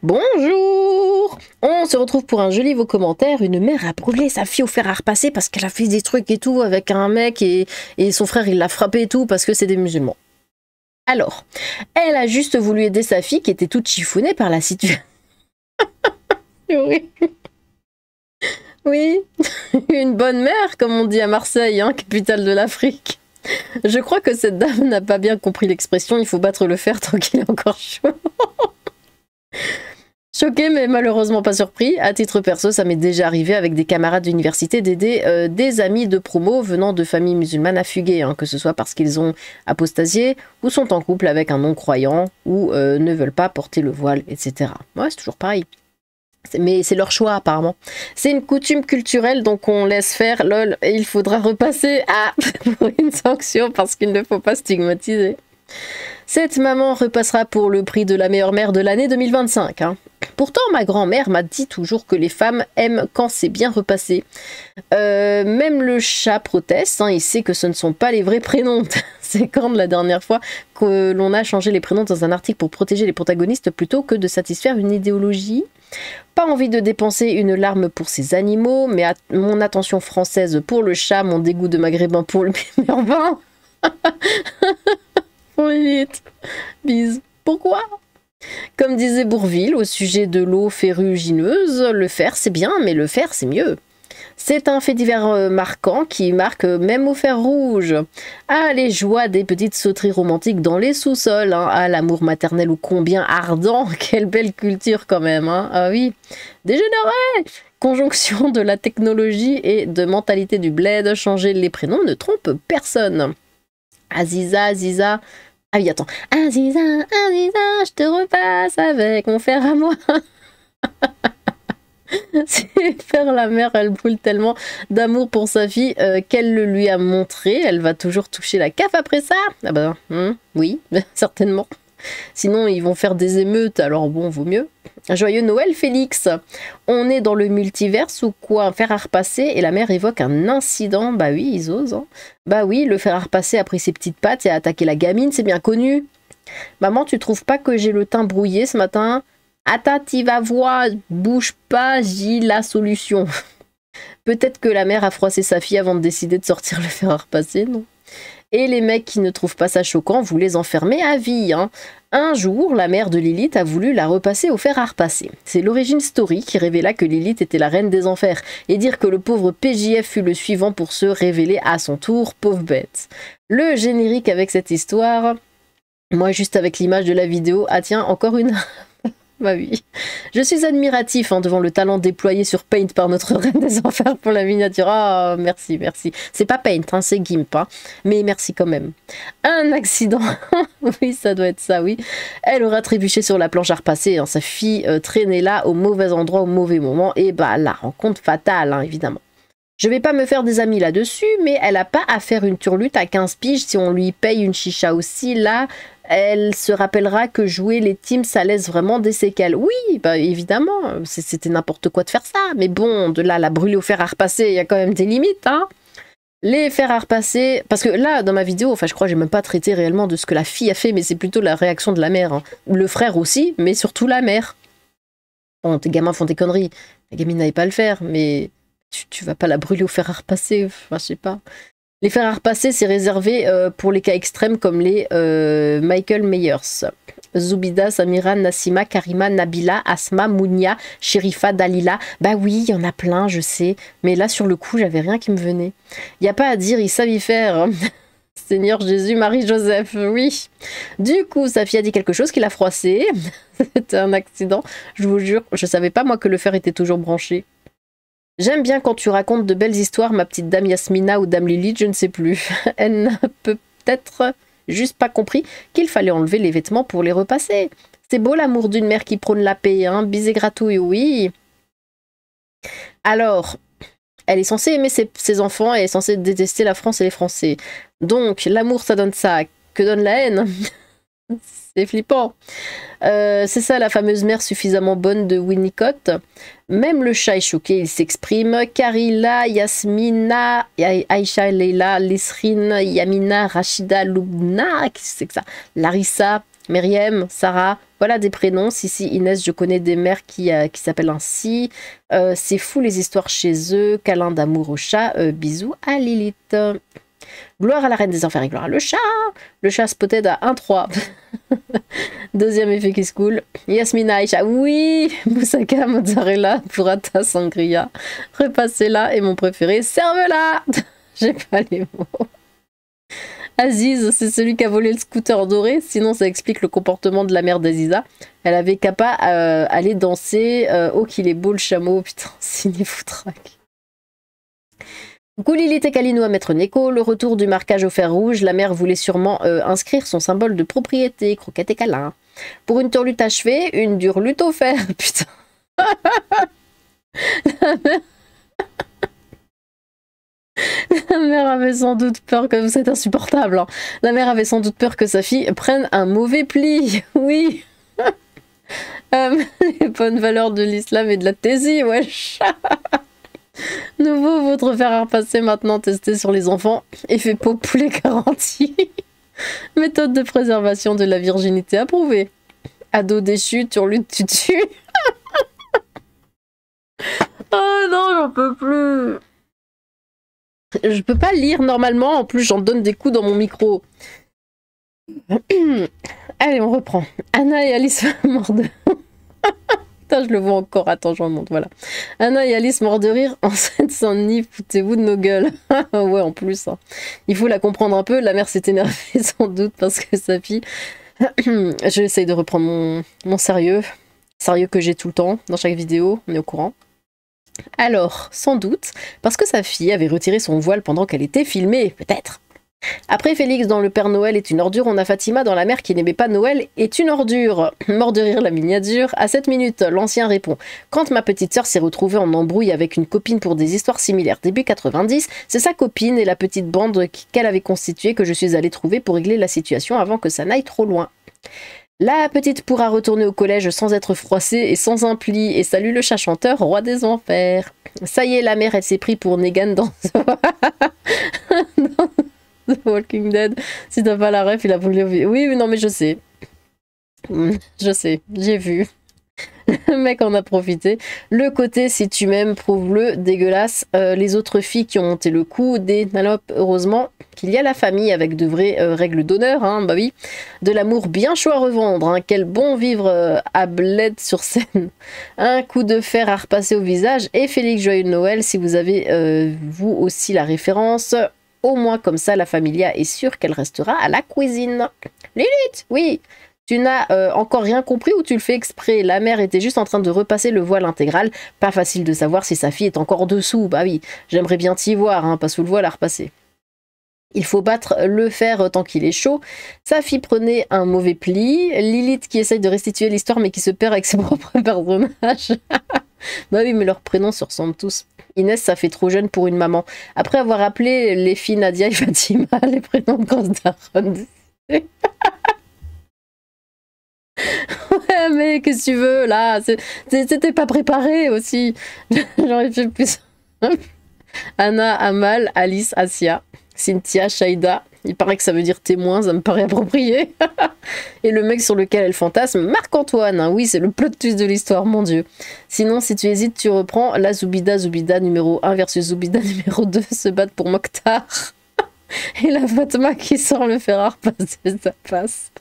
Bonjour! On se retrouve pour un joli vos commentaires. Une mère a brûlé sa fille au fer à repasser parce qu'elle a fait des trucs et tout avec un mec et son frère il l'a frappé et tout parce que c'est des musulmans. Alors, elle a juste voulu aider sa fille qui était toute chiffonnée par la situation. Oui. Oui, une bonne mère comme on dit à Marseille, hein, capitale de l'Afrique. Je crois que cette dame n'a pas bien compris l'expression, il faut battre le fer tant qu'il est encore chaud. Choqué mais malheureusement pas surpris. À titre perso, ça m'est déjà arrivé avec des camarades d'université d'aider des amis de promo venant de familles musulmanes à fuguer, hein, que ce soit parce qu'ils ont apostasié ou sont en couple avec un non-croyant ou ne veulent pas porter le voile, etc. Ouais, c'est toujours pareil. Mais c'est leur choix apparemment. C'est une coutume culturelle donc on laisse faire, lol, et il faudra repasser pour une sanction parce qu'il ne faut pas stigmatiser. Cette maman repassera pour le prix de la meilleure mère de l'année 2025. Hein. Pourtant, ma grand-mère m'a dit toujours que les femmes aiment quand c'est bien repassé. Même le chat proteste, hein, il sait que ce ne sont pas les vrais prénoms. C'est quand la dernière fois que l'on a changé les prénoms dans un article pour protéger les protagonistes plutôt que de satisfaire une idéologie. Pas envie de dépenser une larme pour ces animaux, mais mon attention française pour le chat, mon dégoût de maghrébin pour le meilleur vin. Limite. Bise. Pourquoi? Comme disait Bourvil au sujet de l'eau ferrugineuse, le fer c'est bien, mais le fer c'est mieux. C'est un fait divers marquant qui marque même au fer rouge. Ah, les joies des petites sauteries romantiques dans les sous-sols, hein. Ah, l'amour maternel ô combien ardent, quelle belle culture quand même, hein. Ah oui, dégénéré. Conjonction de la technologie et de mentalité du bled, changer les prénoms ne trompe personne. Aziza, Aziza. Ah oui, attends. Aziza, Aziza, je te repasse avec mon fer à moi. C'est faire la mère, elle brûle tellement d'amour pour sa fille qu'elle le lui a montré. Elle va toujours toucher la CAF après ça. Ah bah, oui, certainement. Sinon, ils vont faire des émeutes, alors bon, vaut mieux. Joyeux Noël, Félix. On est dans le multiverse ou quoi? Un fer à repasser et la mère évoque un incident. Bah oui, ils osent. Hein. Bah oui, le fer à repasser a pris ses petites pattes et a attaqué la gamine, c'est bien connu. Maman, tu trouves pas que j'ai le teint brouillé ce matin? Attends, t'y vas voir, bouge pas, j'ai la solution. Peut-être que la mère a froissé sa fille avant de décider de sortir le fer à repasser, non? Et les mecs qui ne trouvent pas ça choquant, vous les enfermez à vie. Hein. Un jour, la mère de Lilith a voulu la repasser au fer à repasser. C'est l'origine story qui révéla que Lilith était la reine des enfers, et dire que le pauvre PJF fut le suivant pour se révéler à son tour, pauvre bête. Le générique avec cette histoire, moi juste avec l'image de la vidéo, ah tiens, encore une... Bah oui. Je suis admiratif devant le talent déployé sur Paint par notre reine des enfers pour la miniature. Ah, merci, merci. C'est pas Paint, hein, c'est Gimp, hein, mais merci quand même. Un accident. Oui, ça doit être ça, oui. Elle aura trébuché sur la planche à repasser. Hein. Sa fille traînait là au mauvais endroit au mauvais moment. Et bah, la rencontre fatale, hein, évidemment. Je vais pas me faire des amis là-dessus, mais elle a pas à faire une turlute à 15 piges si on lui paye une chicha aussi. Là, elle se rappellera que jouer les teams, ça laisse vraiment des séquelles. Oui, bah évidemment, c'était n'importe quoi de faire ça. Mais bon, de là, la brûler au fer à repasser, il y a quand même des limites, hein. Les fers à repasser, parce que là, dans ma vidéo, enfin, je crois que j'ai même pas traité réellement de ce que la fille a fait, mais c'est plutôt la réaction de la mère. Hein. Le frère aussi, mais surtout la mère. Bon, tes gamins font des conneries. La gamine n'allait pas le faire, mais... Tu vas pas la brûler au fer à repasser, enfin, je sais pas. Les fers à repasser, c'est réservé pour les cas extrêmes comme les Michael Myers. Zoubida, Samira, Nassima, Karima, Nabila, Asma, Mounia, Sherifa, Dalila. Bah oui, il y en a plein, je sais. Mais là, sur le coup, j'avais rien qui me venait. Il n'y a pas à dire, ils savent y faire. Seigneur Jésus, Marie-Joseph, oui. Du coup, sa fille a dit quelque chose qui l'a froissé. C'était un accident. Je vous jure, je savais pas moi que le fer était toujours branché. J'aime bien quand tu racontes de belles histoires, ma petite dame Yasmina ou dame Lilith, je ne sais plus. Elle n'a peut-être juste pas compris qu'il fallait enlever les vêtements pour les repasser. C'est beau l'amour d'une mère qui prône la paix, hein, bisous gratouille, oui. Alors, elle est censée aimer ses enfants et elle est censée détester la France et les Français. Donc, l'amour ça donne ça, que donne la haine? C'est flippant. C'est ça la fameuse mère suffisamment bonne de Winnicott. Même le chat est choqué, il s'exprime. Karila, Yasmina, Aïcha, Leila, Lisrine, Yamina, Rachida, Loubna, qu'est-ce que c'est que ça? Larissa, Myriam, Sarah, voilà des prénoms. Sissi, Inès, je connais des mères qui s'appellent ainsi. C'est fou les histoires chez eux. Câlin d'amour au chat. Bisous à Lilith. Gloire à la reine des enfers et gloire à le chat. Le chat spotted à 1-3. Deuxième effet qui se coule. Yasmina Aïcha, oui. Moussaka mozzarella burrata sangria. Repassez-la et mon préféré, serve-la. J'ai pas les mots. Aziz, c'est celui qui a volé le scooter doré. Sinon, ça explique le comportement de la mère d'Aziza. Elle avait qu'à pas aller danser. Oh, qu'il est beau le chameau. Putain, signé foutraque. Coucou Lilith et Kalino à Maître Neko, le retour du marquage au fer rouge, la mère voulait sûrement inscrire son symbole de propriété, croquette et câlin. Pour une turlute achevée, une dure lutte au fer, putain. La mère avait sans doute peur que... C'est insupportable, hein. La mère avait sans doute peur que sa fille prenne un mauvais pli, oui. Les bonnes valeurs de l'islam et de la thésée, wesh. Nouveau, votre fer à repasser maintenant testé sur les enfants. Effet peau poulet garanti. Méthode de préservation de la virginité approuvée. Ado déchu, turlute tutu. Oh non, j'en peux plus. Je peux pas lire normalement, en plus j'en donne des coups dans mon micro. Allez, on reprend. Anna et Alice mordent. Putain, je le vois encore. Attends, je remonte, voilà. Anna et Alice mordent de rire. En Seine-Saint-Denis, foutez-vous de nos gueules. Ouais, en plus. Hein. Il faut la comprendre un peu. La mère s'est énervée sans doute parce que sa fille... J'essaye de reprendre mon sérieux. Sérieux que j'ai tout le temps dans chaque vidéo. On est au courant. Alors, sans doute, parce que sa fille avait retiré son voile pendant qu'elle était filmée, peut-être. Après Félix dans Le Père Noël est une ordure, on a Fatima dans La mère qui n'aimait pas Noël est une ordure. Mort de rire la miniature. À 7 minutes, l'ancien répond. Quand ma petite sœur s'est retrouvée en embrouille avec une copine pour des histoires similaires début 90, c'est sa copine et la petite bande qu'elle avait constituée que je suis allée trouver pour régler la situation avant que ça n'aille trop loin. La petite pourra retourner au collège sans être froissée et sans un pli. Et salut le chat chanteur, roi des enfers. Ça y est, la mère, elle s'est pris pour Negan dans... dans The Walking Dead. Si t'as pas la ref, il a brûlé... Oui, non, mais je sais. Je sais, j'ai vu. Le mec en a profité. Le côté si tu m'aimes, prouve-le, dégueulasse. Les autres filles qui ont monté le coup, des nalopes, heureusement qu'il y a la famille avec de vraies règles d'honneur, hein, bah oui. De l'amour bien chaud à revendre, hein. Quel bon vivre à Bled sur scène. Un coup de fer à repasser au visage. Et Félix Joyeux Noël, si vous avez vous aussi la référence. Au moins comme ça, la familia est sûre qu'elle restera à la cuisine. Lilith, oui. Tu n'as encore rien compris ou tu le fais exprès? La mère était juste en train de repasser le voile intégral. Pas facile de savoir si sa fille est encore dessous. Bah oui, j'aimerais bien t'y voir, hein, pas sous le voile à repasser. Il faut battre le fer tant qu'il est chaud. Sa fille prenait un mauvais pli. Lilith qui essaye de restituer l'histoire mais qui se perd avec ses propres personnages. Bah oui, mais leurs prénoms se ressemblent tous. Inès, ça fait trop jeune pour une maman. Après avoir appelé les filles Nadia et Fatima, les prénoms de grosse daronne. Ouais, mais qu'est-ce que tu veux, là? C'était pas préparé aussi. J'aurais fait plus. Anna, Amal, Alice, Asia, Cynthia, Shaida. Il paraît que ça veut dire témoin, ça me paraît approprié. Et le mec sur lequel elle fantasme, Marc-Antoine. Hein, oui, c'est le plot twist de l'histoire, mon Dieu. Sinon, si tu hésites, tu reprends la Zoubida numéro 1 versus Zoubida numéro 2 se battent pour Mokhtar. Et la Fatma qui sort le fer à repasser, ça passe.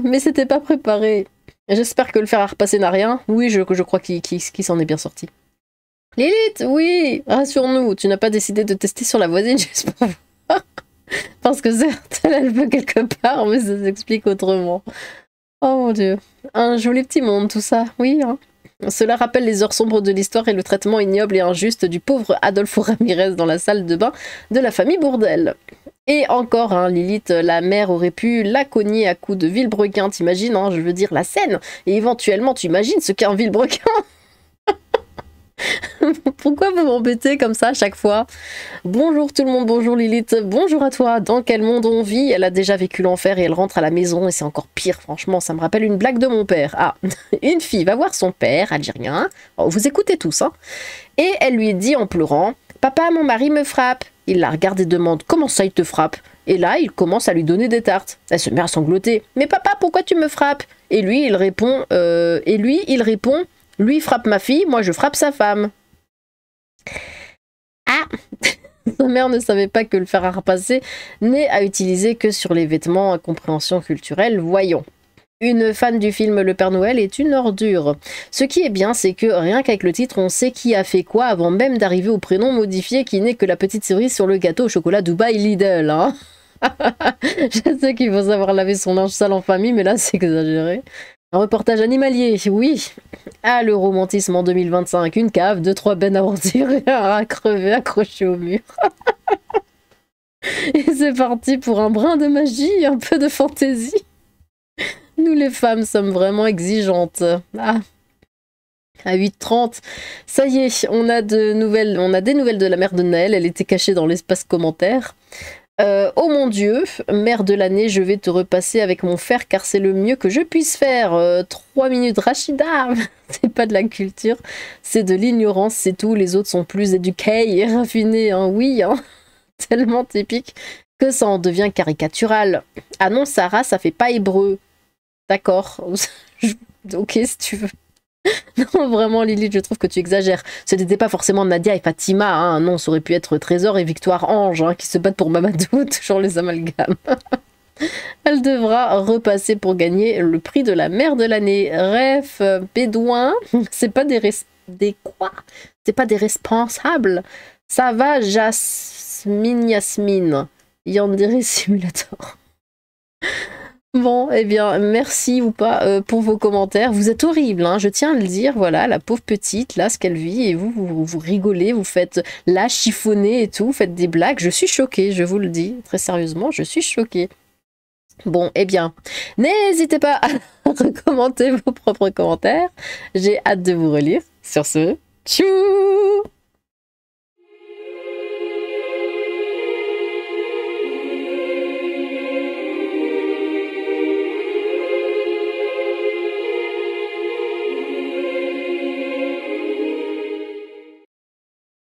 Mais c'était pas préparé. J'espère que le fer à repasser n'a rien. Oui, je crois qu'il s'en est bien sorti. Lilith, oui, rassure-nous, tu n'as pas décidé de tester sur la voisine, j'espère. Parce que certes, elle peut quelque part, mais ça s'explique autrement. Oh mon Dieu. Un joli petit monde, tout ça, oui. Hein. Cela rappelle les heures sombres de l'histoire et le traitement ignoble et injuste du pauvre Adolfo Ramirez dans la salle de bain de la famille Bourdelle. Et encore, hein, Lilith, la mère aurait pu la cogner à coups de vilebrequin, t'imagines, hein, je veux dire la scène. Et éventuellement, tu imagines ce qu'est un vilebrequin. Pourquoi vous m'embêtez comme ça à chaque fois? Bonjour tout le monde, bonjour Lilith, bonjour à toi. Dans quel monde on vit? Elle a déjà vécu l'enfer et elle rentre à la maison et c'est encore pire, franchement, ça me rappelle une blague de mon père. Ah, une fille va voir son père, algérien, oh, vous écoutez tous, hein, et elle lui dit en pleurant, « Papa, mon mari me frappe ». Il la regarde et demande « Comment ça il te frappe ?» Et là, il commence à lui donner des tartes. Elle se met à sangloter. « Mais papa, pourquoi tu me frappes ?» Et lui, il répond, lui frappe ma fille, moi je frappe sa femme. Ah. Sa mère ne savait pas que le fer à repasser n'est à utiliser que sur les vêtements à compréhension culturelle, voyons. Une fan du film Le Père Noël est une ordure. Ce qui est bien, c'est que rien qu'avec le titre, on sait qui a fait quoi avant même d'arriver au prénom modifié qui n'est que la petite cerise sur le gâteau au chocolat Dubaï Lidl. Hein. Je sais qu'il faut savoir laver son linge sale en famille, mais là c'est exagéré. Un reportage animalier, oui. Ah, le romantisme en 2025, une cave, 2-3 bennes aventures et un rat crevé accroché au mur. Et c'est parti pour un brin de magie, un peu de fantaisie. Nous les femmes sommes vraiment exigeantes. Ah. À 8h30, ça y est, on a des nouvelles de la mère de Naël, elle était cachée dans l'espace commentaire. Oh mon Dieu, mère de l'année, je vais te repasser avec mon fer car c'est le mieux que je puisse faire. 3 minutes, Rachida. C'est pas de la culture, c'est de l'ignorance, c'est tout. Les autres sont plus éduqués et raffinés, hein. Oui, hein. Tellement typique que ça en devient caricatural. Ah non, Sarah, ça fait pas hébreu. D'accord. Ok, si tu veux. Non, vraiment, Lily, je trouve que tu exagères. Ce n'était pas forcément Nadia et Fatima, hein. Non, ça aurait pu être Trésor et Victoire Ange, hein, qui se battent pour Mamadou, toujours les amalgames. Elle devra repasser pour gagner le prix de la mère de l'année. Ref, bédouin, c'est pas des quoi? C'est pas des responsables. Ça va, Yasmine. Yandere Simulator. Bon, eh bien, merci ou pas pour vos commentaires. Vous êtes horribles, hein, je tiens à le dire. Voilà, la pauvre petite, là, ce qu'elle vit, et vous rigolez, vous faites la chiffonner et tout, vous faites des blagues. Je suis choquée, je vous le dis, très sérieusement, je suis choquée. Bon, eh bien, n'hésitez pas à recommander vos propres commentaires. J'ai hâte de vous relire. Sur ce, tchou!